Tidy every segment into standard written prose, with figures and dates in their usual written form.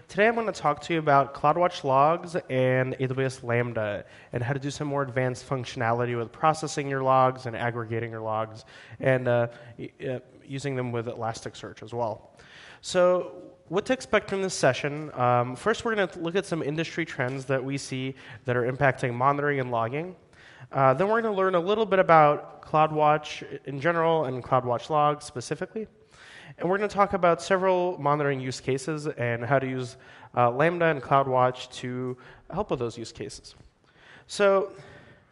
today I'm going to talk to you about CloudWatch logs and AWS Lambda and how to do some more advanced functionality with processing your logs and aggregating your logs and using them with Elasticsearch as well. So what to expect from this session, first we're going to look at some industry trends that we see that are impacting monitoring and logging. Then we're going to learn a little bit about CloudWatch in general and CloudWatch logs specifically. And we're going to talk about several monitoring use cases and how to use Lambda and CloudWatch to help with those use cases. So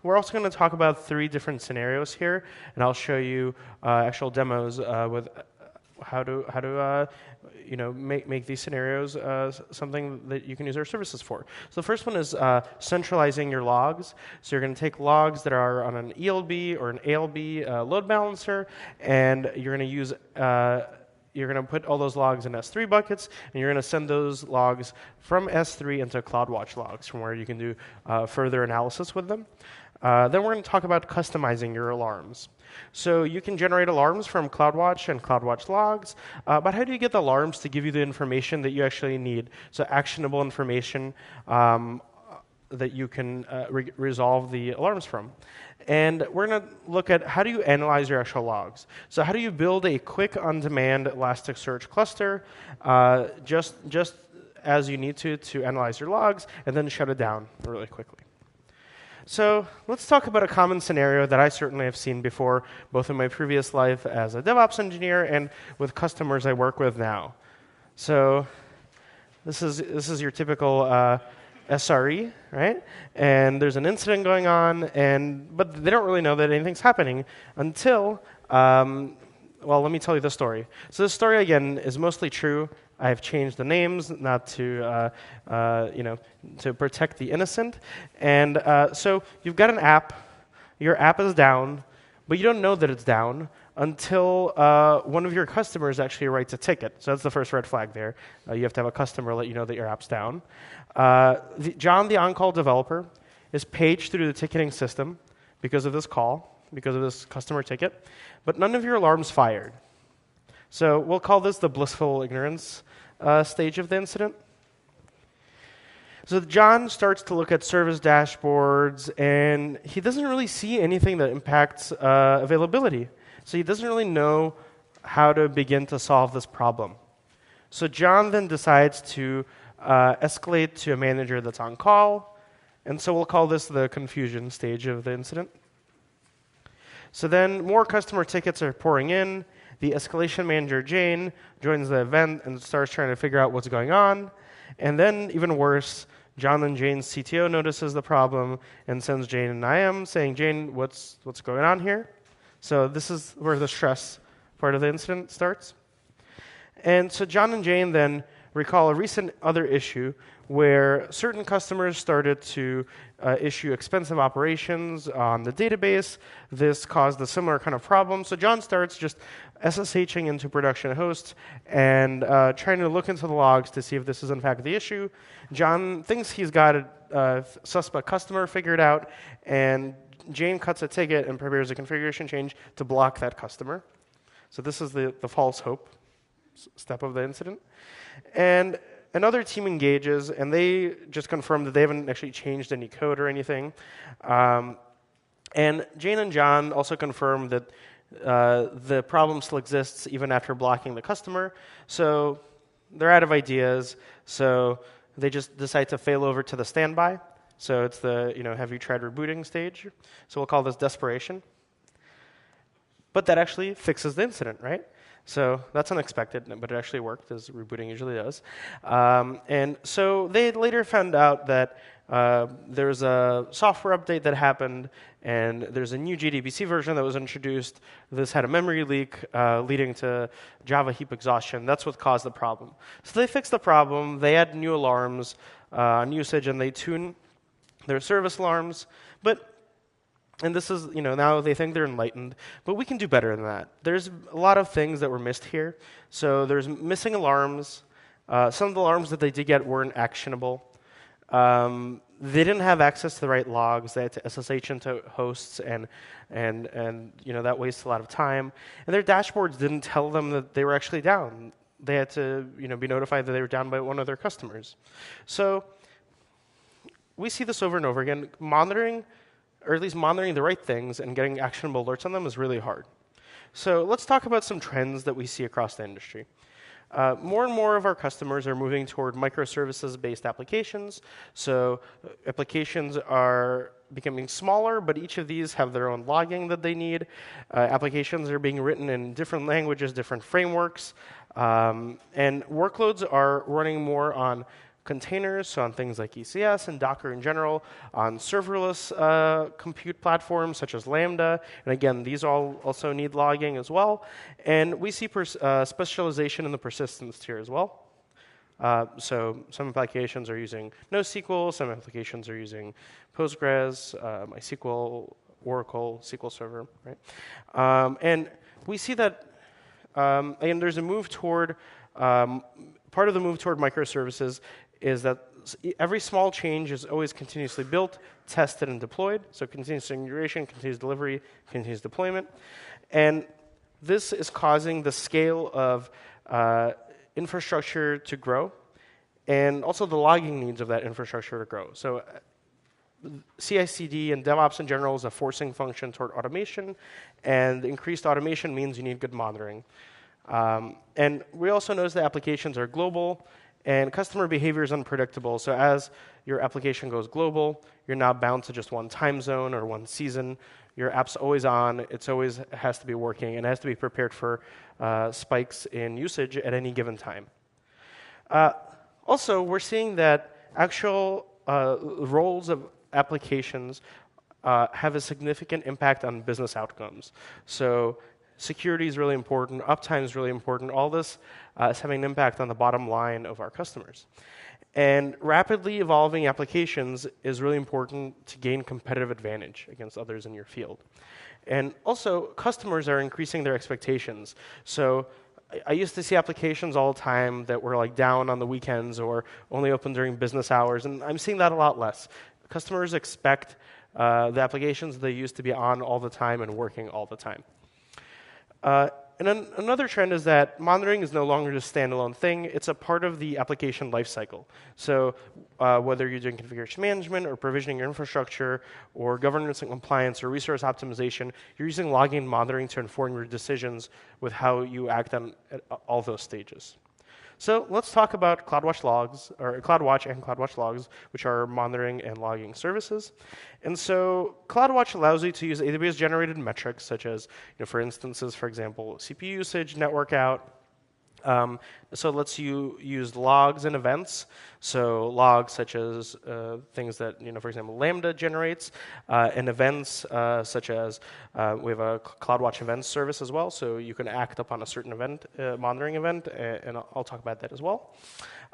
we're also going to talk about 3 different scenarios here, and I'll show you actual demos with how to make these scenarios something that you can use our services for. So the first one is centralizing your logs. So you're going to take logs that are on an ELB or an ALB load balancer, and you're going to use you're going to put all those logs in S3 buckets, and you're going to send those logs from S3 into CloudWatch logs, from where you can do further analysis with them. Then we're going to talk about customizing your alarms. So you can generate alarms from CloudWatch and CloudWatch logs, but how do you get the alarms to give you the information that you actually need? So actionable information that you can resolve the alarms from. And we're going to look at how do you analyze your actual logs. So how do you build a quick on-demand Elasticsearch cluster just as you need to analyze your logs, and then shut it down really quickly. So let's talk about a common scenario that I certainly have seen before, both in my previous life as a DevOps engineer and with customers I work with now. So this is your typical SRE, right? And there's an incident going on, but they don't really know that anything's happening until, well, let me tell you the story. So this story, again, is mostly true. I've changed the names not to, to protect the innocent. And so you've got an app. Your app is down, but you don't know that it's down until one of your customers actually writes a ticket. So that's the first red flag there. You have to have a customer let you know that your app's down. John, the on-call developer, is paged through the ticketing system because of this call, because of this customer ticket, but none of your alarms fired. So we'll call this the blissful ignorance stage of the incident. So John starts to look at service dashboards, and he doesn't really see anything that impacts availability. So he doesn't really know how to begin to solve this problem. So John then decides to escalate to a manager that's on call, and so we'll call this the confusion stage of the incident. So then more customer tickets are pouring in. The escalation manager, Jane, joins the event and starts trying to figure out what's going on. And then, even worse, John and Jane's CTO notices the problem and sends Jane an IM saying, Jane, what's going on here? So this is where the stress part of the incident starts. And so John and Jane then recall a recent other issue where certain customers started to issue expensive operations on the database. This caused a similar kind of problem. So John starts just SSHing into production hosts and trying to look into the logs to see if this is in fact the issue. John thinks he's got a suspect customer figured out, and Jane cuts a ticket and prepares a configuration change to block that customer. So this is the false hope step of the incident. And another team engages, and they just confirm that they haven't actually changed any code or anything. And Jane and John also confirm that the problem still exists even after blocking the customer. So they're out of ideas, so they just decide to fail over to the standby. So it's the have you tried rebooting stage. So we'll call this Desperation. But that actually fixes the incident, right? So that's unexpected, but it actually worked, as rebooting usually does. And so they later found out that there's a software update that happened, and there's a new JDBC version that was introduced. This had a memory leak leading to Java heap exhaustion. That's what caused the problem. So they fixed the problem. They add new alarms on usage, and they tune their service alarms. And this is, now they think they're enlightened, but we can do better than that. There's a lot of things that were missed here. So there's missing alarms. Some of the alarms that they did get weren't actionable. They didn't have access to the right logs. They had to SSH into hosts, and that wastes a lot of time. And their dashboards didn't tell them that they were actually down. they had to be notified that they were down by one of their customers. So we see this over and over again. Monitoring, or at least monitoring the right things and getting actionable alerts on them is really hard. So let's talk about some trends that we see across the industry. More and more of our customers are moving toward microservices-based applications. So applications are becoming smaller, but each of these have their own logging that they need. Applications are being written in different languages, different frameworks, and workloads are running more on containers, so on things like ECS and Docker in general, on serverless compute platforms such as Lambda. And again, these all also need logging as well. And we see specialization in the persistence tier as well. So some applications are using NoSQL, some applications are using Postgres, MySQL, Oracle, SQL Server, right? And we see that, again, there's a move toward, part of the move toward microservices is that every small change is always continuously built, tested, and deployed. So continuous integration, continuous delivery, continuous deployment. And this is causing the scale of infrastructure to grow, and also the logging needs of that infrastructure to grow. So CI/CD and DevOps in general is a forcing function toward automation, and increased automation means you need good monitoring. And we also notice that applications are global, and customer behavior is unpredictable. So as your application goes global, you're not bound to just one time zone or one season. Your app's always on. It always has to be working, and it has to be prepared for spikes in usage at any given time. Also, we're seeing that actual roles of applications have a significant impact on business outcomes. So security is really important. Uptime is really important. All this is having an impact on the bottom line of our customers. And rapidly evolving applications is really important to gain competitive advantage against others in your field. And also, customers are increasing their expectations. So I used to see applications all the time that were like down on the weekends or only open during business hours, and I'm seeing that a lot less. Customers expect the applications they used to be on all the time and working all the time. And then another trend is that monitoring is no longer just a standalone thing. It's a part of the application lifecycle. So whether you're doing configuration management or provisioning your infrastructure or governance and compliance or resource optimization, you're using logging and monitoring to inform your decisions with how you act on all those stages. So let's talk about CloudWatch logs, or CloudWatch and CloudWatch logs, which are monitoring and logging services. And so CloudWatch allows you to use AWS-generated metrics, such as, for instances, for example, CPU usage, network out. So it lets you use logs and events. So logs such as things that, for example, Lambda generates, and events such as we have a CloudWatch events service as well. So you can act upon a certain event, monitoring event, and I'll talk about that as well.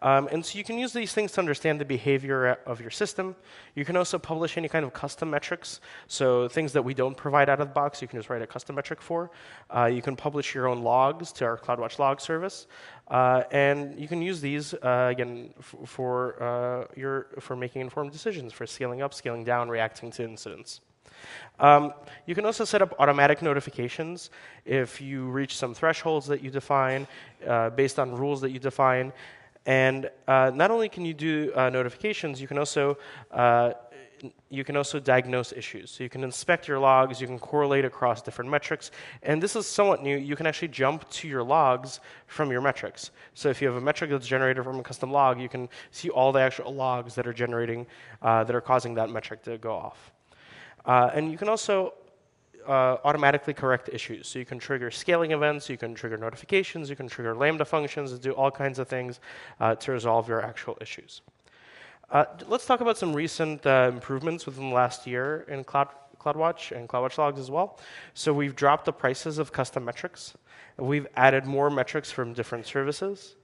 And so you can use these things to understand the behavior of your system. You can also publish any kind of custom metrics. So things that we don't provide out of the box, you can just write a custom metric for. You can publish your own logs to our CloudWatch log service. And you can use these, again, for making informed decisions, for scaling up, scaling down, reacting to incidents. You can also set up automatic notifications if you reach some thresholds that you define based on rules that you define. And not only can you do notifications, you can also diagnose issues. So you can inspect your logs, you can correlate across different metrics, and this is somewhat new. You can actually jump to your logs from your metrics. So if you have a metric that's generated from a custom log, you can see all the actual logs that are generating, that are causing that metric to go off. And you can also automatically correct issues. So you can trigger scaling events, you can trigger notifications, you can trigger Lambda functions to do all kinds of things to resolve your actual issues. Let's talk about some recent improvements within the last year in CloudWatch and CloudWatch logs as well. So we've dropped the prices of custom metrics. We've added more metrics from different services.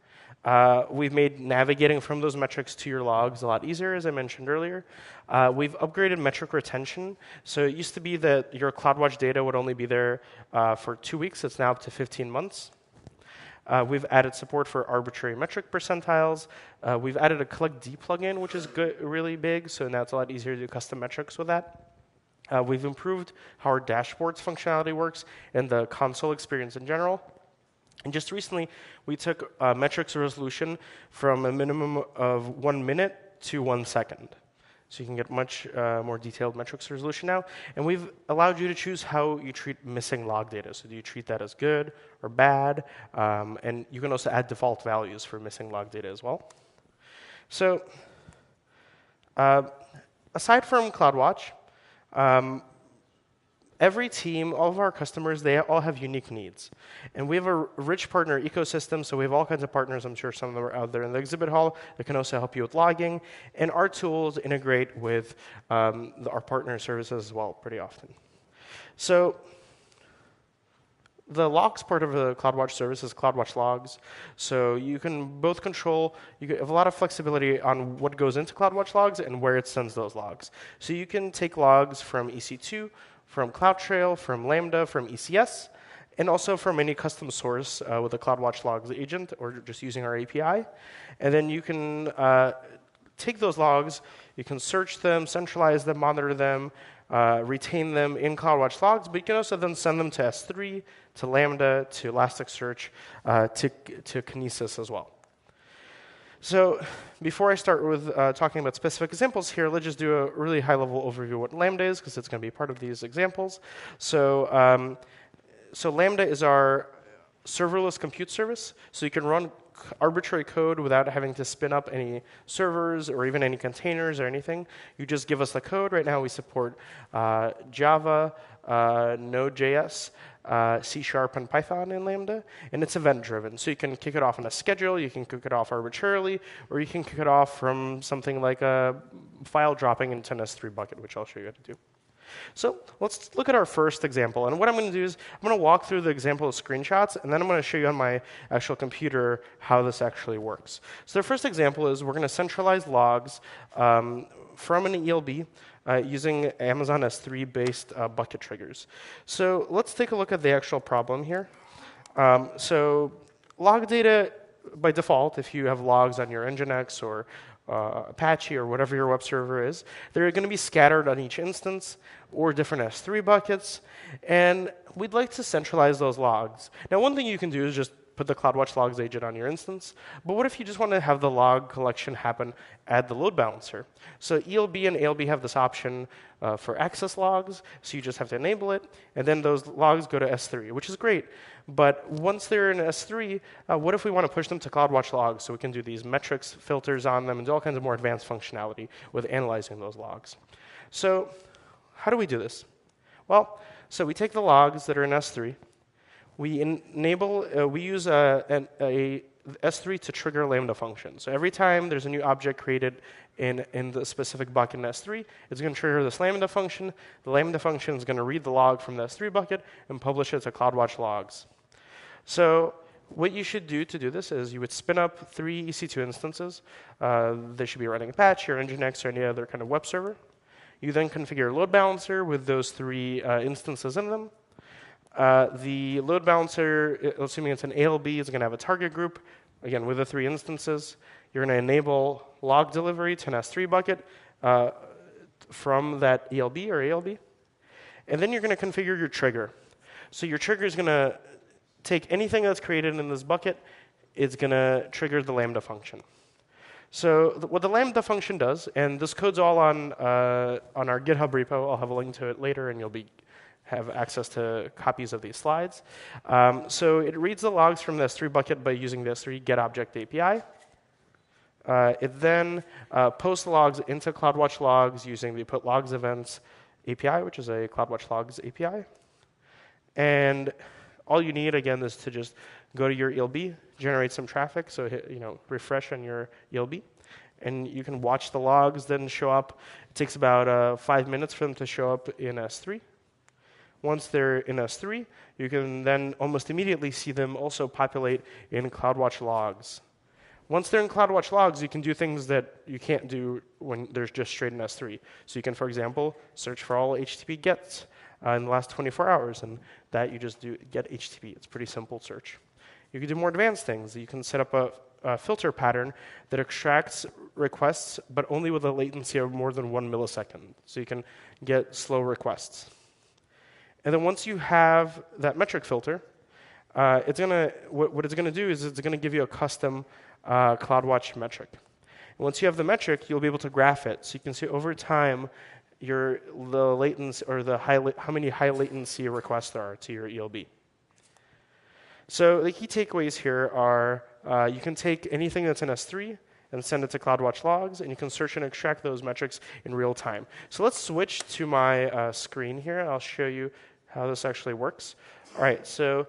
We've made navigating from those metrics to your logs a lot easier, as I mentioned earlier. We've upgraded metric retention. So it used to be that your CloudWatch data would only be there for 2 weeks. It's now up to 15 months. We've added support for arbitrary metric percentiles. We've added a collect-d plugin, which is really big. So now it's a lot easier to do custom metrics with that. We've improved how our dashboards functionality works and the console experience in general. And just recently, we took metrics resolution from a minimum of 1 minute to 1 second. So you can get much more detailed metrics resolution now. And we've allowed you to choose how you treat missing log data. So do you treat that as good or bad? And you can also add default values for missing log data as well. So aside from CloudWatch, every team, all of our customers, they all have unique needs. And we have a rich partner ecosystem, so we have all kinds of partners. I'm sure some of them are out there in the exhibit hall that can also help you with logging. And our tools integrate with our partner services as well pretty often. So the logs part of the CloudWatch service is CloudWatch logs. So you can both control, you have a lot of flexibility on what goes into CloudWatch logs and where it sends those logs. So you can take logs from EC2, from CloudTrail, from Lambda, from ECS, and also from any custom source with a CloudWatch logs agent or just using our API. And then you can take those logs, you can search them, centralize them, monitor them, retain them in CloudWatch logs, but you can also then send them to S3, to Lambda, to Elasticsearch, to Kinesis as well. So before I start with talking about specific examples here, let's just do a really high-level overview of what Lambda is, because it's going to be part of these examples. So, so Lambda is our serverless compute service. So you can run arbitrary code without having to spin up any servers or even any containers or anything. You just give us the code. Right now we support Java, Node.js, C# and Python in Lambda, and it's event-driven. So you can kick it off on a schedule, you can kick it off arbitrarily, or you can kick it off from something like a file dropping into an S3 bucket, which I'll show you how to do. So let's look at our first example. And what I'm going to do is I'm going to walk through the example of screenshots, and then I'm going to show you on my actual computer how this actually works. So the first example is we're going to centralize logs from an ELB using Amazon S3-based bucket triggers. So let's take a look at the actual problem here. So log data, by default, if you have logs on your Nginx or Apache or whatever your web server is, they're going to be scattered on each instance or different S3 buckets. And we'd like to centralize those logs. Now, one thing you can do is just put the CloudWatch logs agent on your instance. But what if you just want to have the log collection happen at the load balancer? So ELB and ALB have this option for access logs. So you just have to enable it. And then those logs go to S3, which is great. But once they're in S3, what if we want to push them to CloudWatch logs so we can do these metrics filters on them and do all kinds of more advanced functionality with analyzing those logs? So how do we do this? Well, so we take the logs that are in S3. We enable, we use a S3 to trigger a Lambda function. So every time there's a new object created in the specific bucket in S3, it's going to trigger this Lambda function. The Lambda function is going to read the log from the S3 bucket and publish it to CloudWatch logs. So what you should do to do this is you would spin up 3 EC2 instances. They should be running Apache or Nginx or any other kind of web server. You then configure a load balancer with those 3 instances in them. The load balancer, assuming it's an ALB, is going to have a target group, again, with the 3 instances. You're going to enable log delivery to an S3 bucket from that ELB or ALB. And then you're going to configure your trigger. So your trigger is going to take anything that's created in this bucket. It's going to trigger the Lambda function. So what the Lambda function does, and this code's all on our GitHub repo. I'll have a link to it later, and you'll have access to copies of these slides. So it reads the logs from the S3 bucket by using the S3 getObject API. It then posts the logs into CloudWatch logs using the put logs events API, which is a CloudWatch logs API. And all you need, again, is to just go to your ELB, generate some traffic, so hit, refresh on your ELB. And you can watch the logs then show up. It takes about 5 minutes for them to show up in S3. Once they're in S3, you can then almost immediately see them also populate in CloudWatch logs. Once they're in CloudWatch logs, you can do things that you can't do when they're just straight in S3. So you can, for example, search for all HTTP gets in the last 24 hours, and that you just do get HTTP. It's a pretty simple search. You can do more advanced things. You can set up a filter pattern that extracts requests, but only with a latency of more than 1 millisecond. So you can get slow requests. And then once you have that metric filter, what it's gonna do is it's gonna give you a custom CloudWatch metric. And once you have the metric, you'll be able to graph it, so you can see over time the latency or how many high latency requests there are to your ELB. So the key takeaways here are you can take anything that's in S3 and send it to CloudWatch logs, and you can search and extract those metrics in real time. So let's switch to my screen here. I'll show you how this actually works. All right, so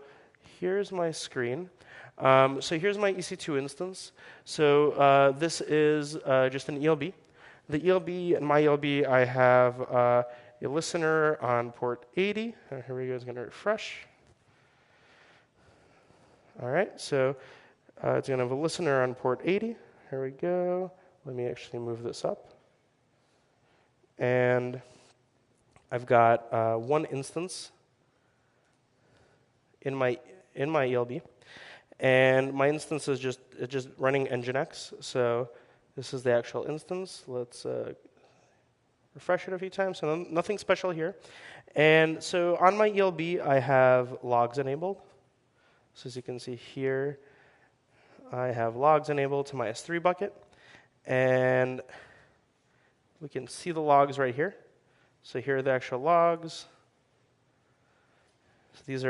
here's my screen. So here's my EC2 instance. So this is just an ELB. The ELB, in my ELB, I have a listener on port 80. Here we go, it's going to refresh. All right, so it's going to have a listener on port 80. Here we go. Let me actually move this up. And I've got one instance in my ELB. And my instance is just running Nginx. So this is the actual instance. Let's refresh it a few times. So nothing special here. And so on my ELB, I have logs enabled. So as you can see here, I have logs enabled to my S3 bucket. And we can see the logs right here. So here are the actual logs. So these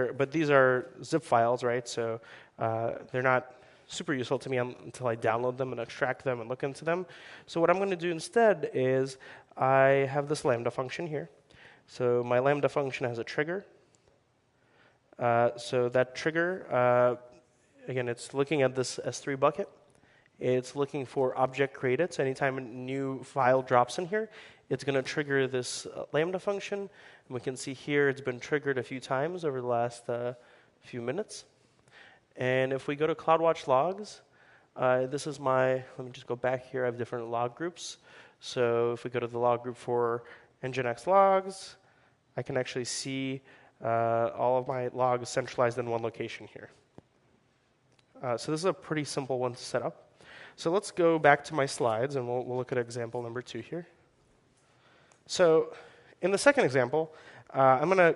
are zip files, right? So they're not super useful to me until I download them and extract them and look into them. So what I'm going to do instead is I have this Lambda function here. So my Lambda function has a trigger. So that trigger, again, it's looking at this S3 bucket. It's looking for object created. So anytime a new file drops in here, it's going to trigger this Lambda function. And we can see here it's been triggered a few times over the last few minutes. And if we go to CloudWatch logs, this is let me just go back here. I have different log groups. So if we go to the log group for Nginx logs, I can actually see all of my logs centralized in one location here. So this is a pretty simple one to set up. So let's go back to my slides, and we'll look at example number 2 here. So in the second example, I'm going to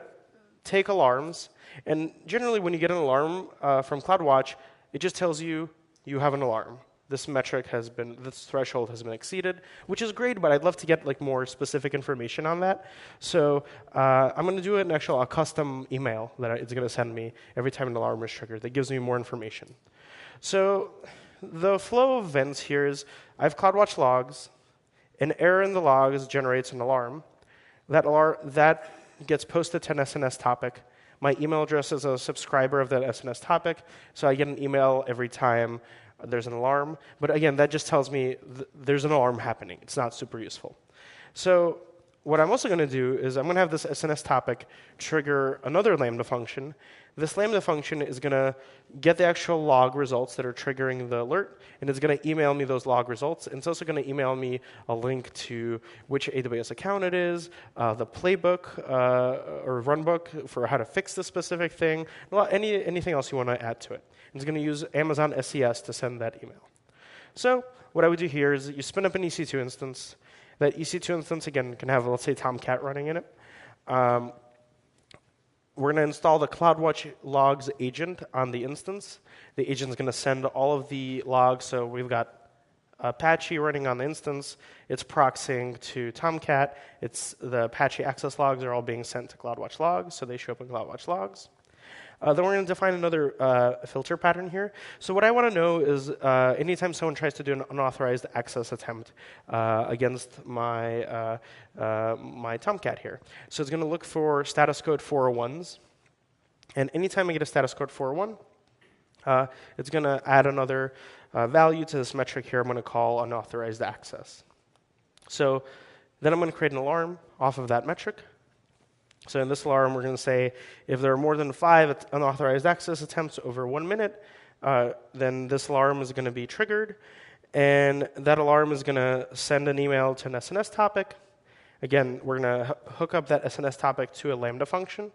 take alarms. And generally, when you get an alarm from CloudWatch, it just tells you you have an alarm. This threshold has been exceeded, which is great, but I'd love to get more specific information on that. So I'm going to do a custom email that it's going to send me every time an alarm is triggered that gives me more information. So the flow of events here is I have CloudWatch logs. An error in the logs generates an alarm. That gets posted to an SNS topic. My email address is a subscriber of that SNS topic, so I get an email every time there's an alarm. But again, that just tells me there's an alarm happening. It's not super useful. So what I'm also going to do is I'm going to have this SNS topic trigger another Lambda function. This Lambda function is going to get the actual log results that are triggering the alert, and it's going to email me those log results. And it's also going to email me a link to which AWS account it is, the playbook or runbook for how to fix the specific thing, anything else you want to add to it. And it's going to use Amazon SES to send that email. So what I would do here is you spin up an EC2 instance. That EC2 instance, again, can have, let's say, Tomcat running in it. We're going to install the CloudWatch logs agent on the instance. The agent is going to send all of the logs. So we've got Apache running on the instance. It's proxying to Tomcat. The Apache access logs are all being sent to CloudWatch logs, so they show up in CloudWatch logs. Then we're going to define another filter pattern here. So what I want to know is anytime someone tries to do an unauthorized access attempt against my Tomcat here. So it's going to look for status code 401s. And anytime I get a status code 401, it's going to add another value to this metric here I'm going to call unauthorized access. So then I'm going to create an alarm off of that metric. So in this alarm, we're going to say if there are more than 5 unauthorized access attempts over 1 minute, then this alarm is going to be triggered. And that alarm is going to send an email to an SNS topic. Again, we're going to hook up that SNS topic to a Lambda function.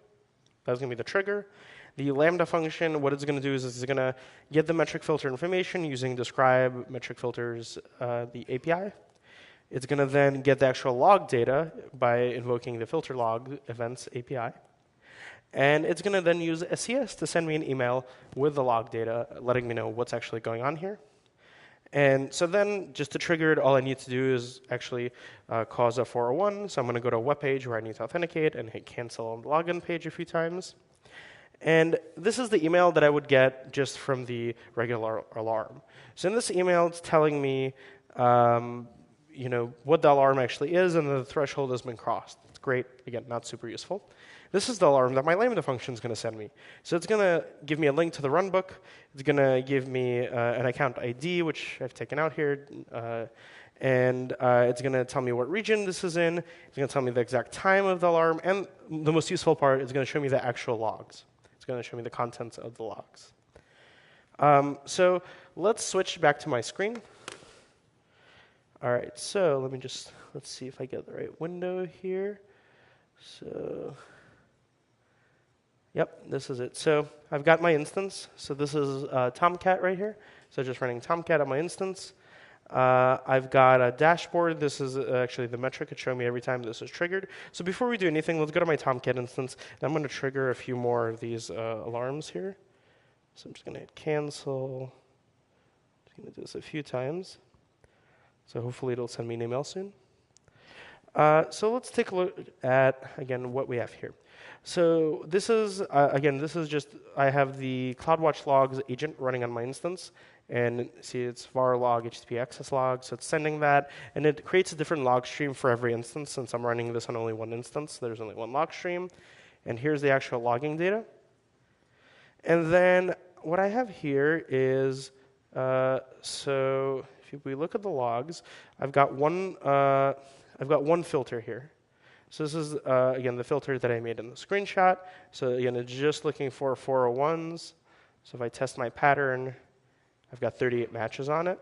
That's going to be the trigger. The Lambda function, what it's going to do is it's going to get the metric filter information using describe metric filters, the API. It's going to then get the actual log data by invoking the filter log events API. And it's going to then use SES to send me an email with the log data, letting me know what's actually going on here. And so then, just to trigger it, all I need to do is actually cause a 401. So I'm going to go to a web page where I need to authenticate and hit cancel on the login page a few times. And this is the email that I would get just from the regular alarm. So in this email, it's telling me what the alarm actually is, and the threshold has been crossed. It's great. Again, not super useful. This is the alarm that my Lambda function is going to send me. So it's going to give me a link to the runbook. It's going to give me an account ID, which I've taken out here. And it's going to tell me what region this is in. It's going to tell me the exact time of the alarm. And the most useful part is going to show me the actual logs. It's going to show me the contents of the logs. So let's switch back to my screen. All right, so let's see if I get the right window here. So, yep, this is it. So I've got my instance. So this is Tomcat right here. So just running Tomcat on my instance. I've got a dashboard. This is actually the metric it's showing me every time this is triggered. So before we do anything, let's go to my Tomcat instance. And I'm going to trigger a few more of these alarms here. So I'm just going to hit cancel. I'm going to do this a few times. So hopefully it'll send me an email soon. So let's take a look at, again, what we have here. So this is, I have the CloudWatch logs agent running on my instance. And see, it's var log HTTP access log. So it's sending that. And it creates a different log stream for every instance. Since I'm running this on only one instance, there's only one log stream. And here's the actual logging data. And then what I have here is, so if we look at the logs, I've got one filter here. So this is, again, the filter that I made in the screenshot. So again, it's just looking for 401s. So if I test my pattern, I've got 38 matches on it.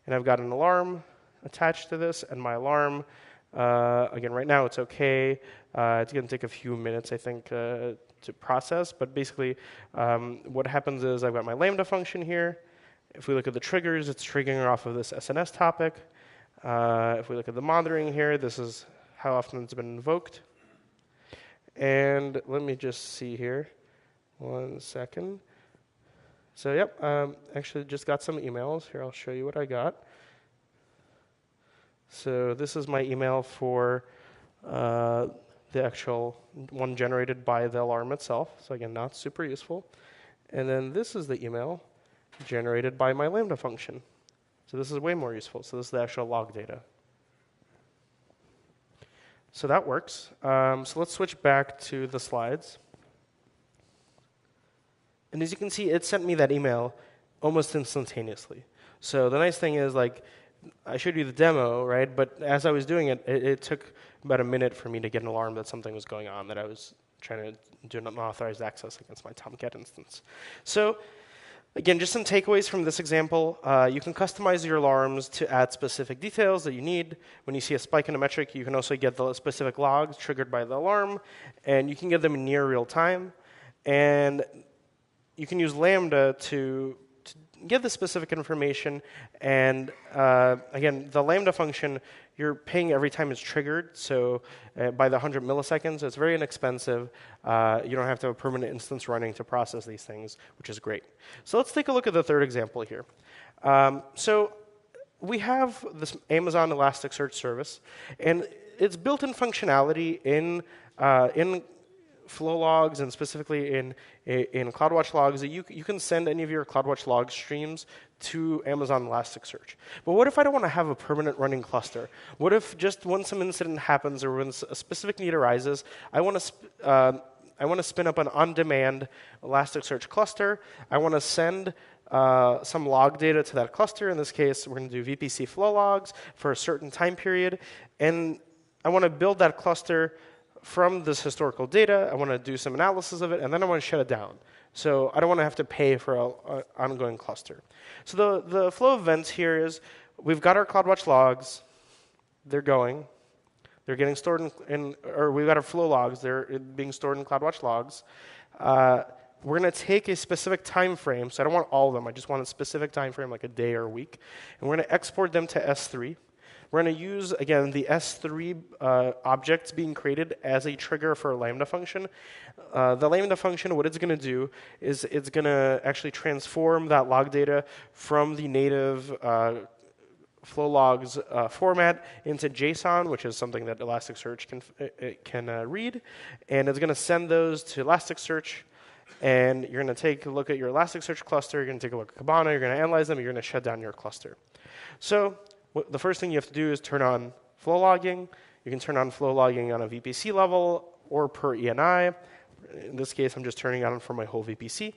And I've got an alarm attached to this. And my alarm, again, right now it's OK. It's going to take a few minutes, I think, to process. But basically, what happens is I've got my Lambda function here. If we look at the triggers, it's triggering off of this SNS topic. If we look at the monitoring here, this is how often it's been invoked. And let me just see here. 1 second. So yep, actually just got some emails. Here, I'll show you what I got. So this is my email for the actual one generated by the alarm itself. So again, not super useful. And then this is the email generated by my Lambda function. So this is way more useful. So this is the actual log data. So that works. So let's switch back to the slides. And as you can see, it sent me that email almost instantaneously. So the nice thing is, like, I showed you the demo, right? But as I was doing it, it took about a minute for me to get an alarm that something was going on, that I was trying to do an unauthorized access against my Tomcat instance. So again, just some takeaways from this example. You can customize your alarms to add specific details that you need. When you see a spike in a metric, you can also get the specific logs triggered by the alarm, and you can get them in near real time. And you can use Lambda to get the specific information. And again, the Lambda function, you're paying every time it's triggered. So by the 100 milliseconds, it's very inexpensive. You don't have to have a permanent instance running to process these things, which is great. So let's take a look at the third example here. So we have this Amazon Elasticsearch service, and it's built-in functionality in flow logs, and specifically in CloudWatch logs, that you can send any of your CloudWatch log streams to Amazon Elasticsearch. But what if I don't want to have a permanent running cluster? What if just when some incident happens or when a specific need arises, I want to spin up an on-demand Elasticsearch cluster. I want to send some log data to that cluster. In this case, we're going to do VPC flow logs for a certain time period. And I want to build that cluster from this historical data. I want to do some analysis of it, and then I want to shut it down. So I don't want to have to pay for an ongoing cluster. So the flow of events here is we've got our CloudWatch logs. They're going. They're getting stored or we've got our flow logs. They're being stored in CloudWatch logs. We're going to take a specific time frame. So I don't want all of them. I just want a specific time frame, like a day or a week. And we're going to export them to S3. We're going to use, again, the S3 objects being created as a trigger for a Lambda function. The Lambda function, what it's going to do is it's going to actually transform that log data from the native flow logs format into JSON, which is something that Elasticsearch can read. And it's going to send those to Elasticsearch. And you're going to take a look at your Elasticsearch cluster. You're going to take a look at Kibana. You're going to analyze them. You're going to shut down your cluster. So the first thing you have to do is turn on flow logging. You can turn on flow logging on a VPC level or per ENI. In this case, I'm just turning it on for my whole VPC.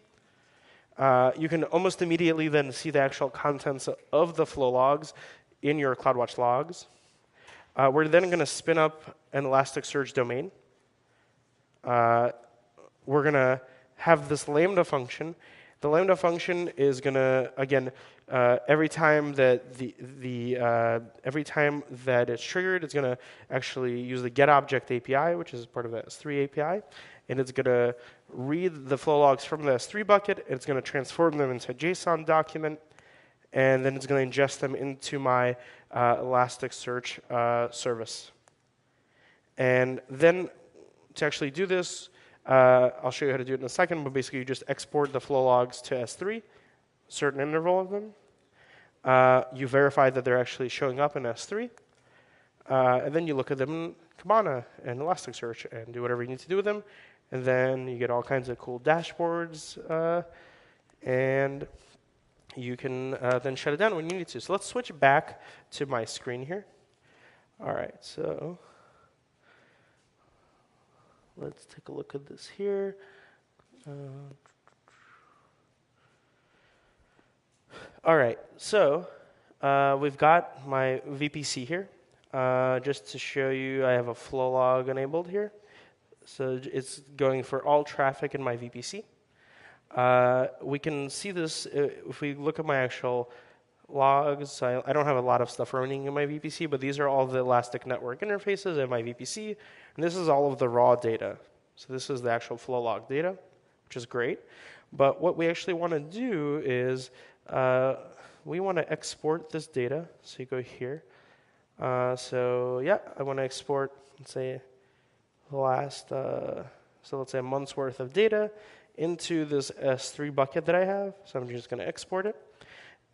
You can almost immediately then see the actual contents of the flow logs in your CloudWatch logs. We're then going to spin up an Elasticsearch domain. We're going to have this Lambda function. The Lambda function is going to, again, every time that every time that it's triggered, it's going to actually use the getObject API, which is part of the S3 API, and it's going to read the flow logs from the S3 bucket. And it's going to transform them into a JSON document, and then it's going to ingest them into my Elasticsearch service. And then to actually do this, I'll show you how to do it in a second, but basically you just export the flow logs to S3, a certain interval of them. You verify that they're actually showing up in S3, and then you look at them in Kibana and Elasticsearch and do whatever you need to do with them. And then you get all kinds of cool dashboards, and you can then shut it down when you need to. So let's switch back to my screen here. All right, so let's take a look at this here. All right, so we've got my VPC here. Just to show you, I have a flow log enabled here. So it's going for all traffic in my VPC. We can see this if we look at my actual logs. I don't have a lot of stuff running in my VPC, but these are all the Elastic Network interfaces in my VPC. And this is all of the raw data. So this is the actual flow log data, which is great. But what we actually want to do is we want to export this data. So you go here. So yeah, I want to export, let's say, the last, so let's say a month's worth of data into this S3 bucket that I have. So I'm just going to export it.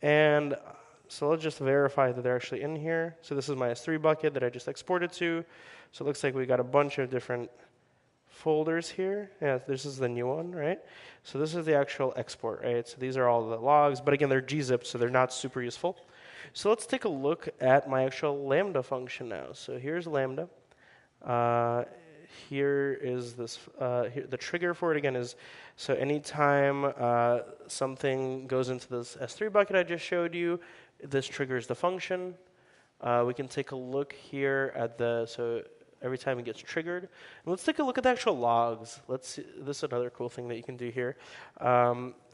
And so let's just verify that they're actually in here. So this is my S3 bucket that I just exported to. So it looks like we got a bunch of different folders here. Yeah, this is the new one, right? So this is the actual export, right? So these are all the logs. But again, they're gzipped, so they're not super useful. So let's take a look at my actual Lambda function now. So here's Lambda. Here is this, the trigger for it again is, so anytime something goes into this S3 bucket I just showed you, this triggers the function. We can take a look here at so every time it gets triggered. And let's take a look at the actual logs. Let's see, this is another cool thing that you can do here.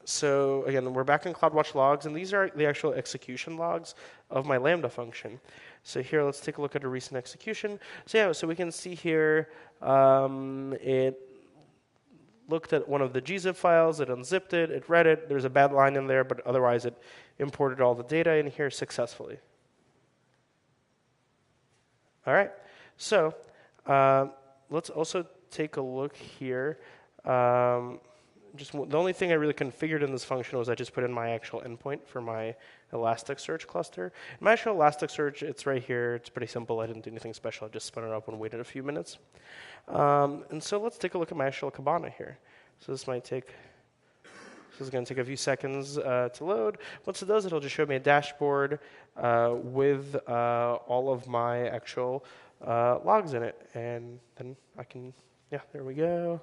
So again, we're back in CloudWatch logs, and these are the actual execution logs of my Lambda function. So here, let's take a look at a recent execution. So yeah, so we can see here, it looked at one of the gzip files, it unzipped it, it read it. There's a bad line in there, but otherwise it imported all the data in here successfully. All right, so let's also take a look here. The only thing I really configured in this function was I just put in my actual endpoint for my Elasticsearch cluster. My actual Elasticsearch, it's right here. It's pretty simple. I didn't do anything special. I just spun it up and waited a few minutes. And so let's take a look at my actual Kibana here. So this is going to take a few seconds to load. Once it does, it'll just show me a dashboard with all of my actual logs in it. And then I can, yeah, there we go.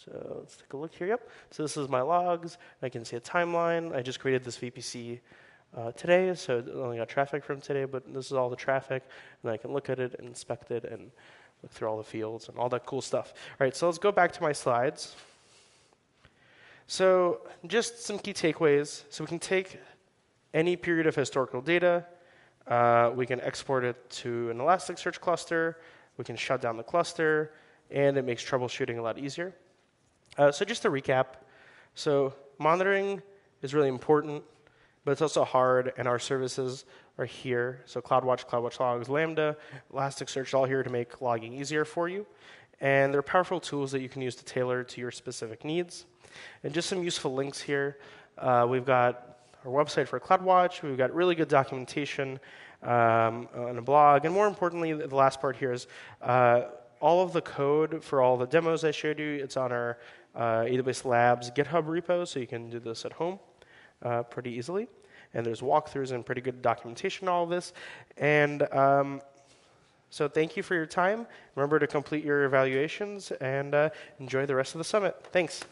So let's take a look here. Yep. So this is my logs. I can see a timeline. I just created this VPC today, so it only got traffic from today, but this is all the traffic. And I can look at it and inspect it and look through all the fields and all that cool stuff. All right, so let's go back to my slides. So just some key takeaways. So we can take any period of historical data. We can export it to an Elasticsearch cluster. We can shut down the cluster, and it makes troubleshooting a lot easier. So just to recap, so monitoring is really important, but it's also hard, and our services are here. So CloudWatch, CloudWatch Logs, Lambda, Elasticsearch, all here to make logging easier for you. And they're powerful tools that you can use to tailor to your specific needs. And just some useful links here. We've got our website for CloudWatch. We've got really good documentation on a blog. And more importantly, the last part here is all of the code for all the demos I showed you. It's on our AWS Labs GitHub repo, so you can do this at home pretty easily. And there's walkthroughs and pretty good documentation on all of this. And so thank you for your time. Remember to complete your evaluations and enjoy the rest of the summit. Thanks.